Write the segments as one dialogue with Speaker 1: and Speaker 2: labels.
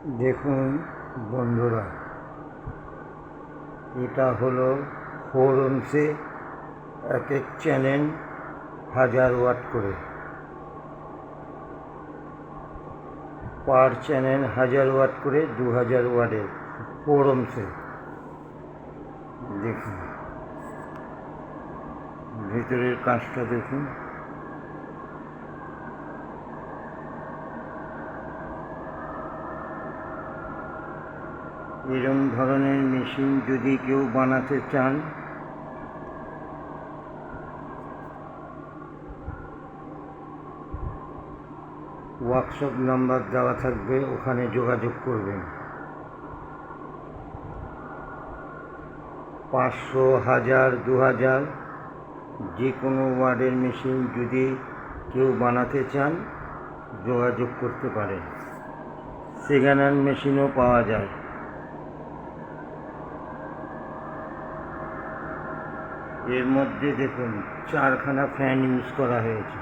Speaker 1: দেখুন বন্ধুরা, এটা হলো 4 ohms-এ এক এক চ্যানেল 1000 ওয়াট করে, পার চ্যানেল 1000 ওয়াট করে 2000 ওয়াটের 4 ohms-এ। দেখুন ভিতরের কাজটা দেখুন। এরকম ধরনের মেশিন যদি কেউ বানাতে চান, ওয়ার্কশপ নাম্বার দেওয়া থাকবে, ওখানে যোগাযোগ করবেন। 500, 1000, 2000 যে কোনো ওয়ার্ডের মেশিন যদি কেউ বানাতে চান যোগাযোগ করতে পারেন। সেকেন্ড হ্যান্ড মেশিনও পাওয়া যায়। এর মধ্যে দেখুন 4খানা ফ্যান ইউজ করা হয়েছে।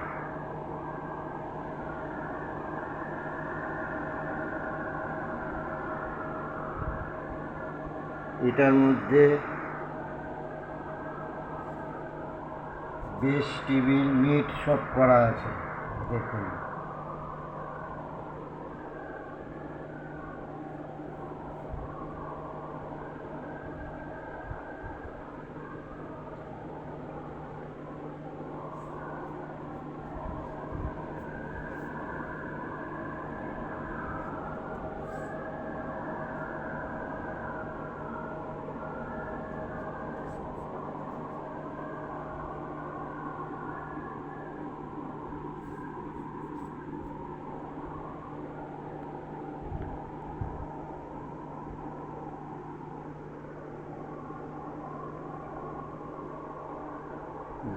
Speaker 1: এটার মধ্যে বেশ টেবিল মিট সব করা আছে। দেখুন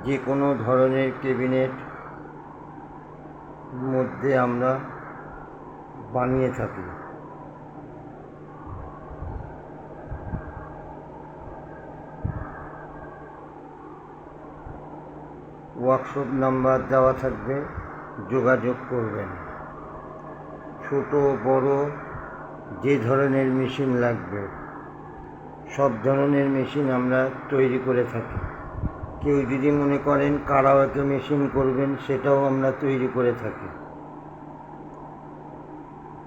Speaker 1: যে কোনো ধরনের ক্যাবিনেট মধ্যে আমরা বানিয়ে থাকি। ওয়ার্কশপ নাম্বার দেওয়া থাকবে, যোগাযোগ করবেন। ছোট বড় যে ধরনের মেশিন লাগবে সব ধরনের মেশিন আমরা তৈরি করে থাকি। কেউ যদি মনে করেন কারাওকে মেশিন করবেন, সেটাও আমরা তৈরি করে থাকি।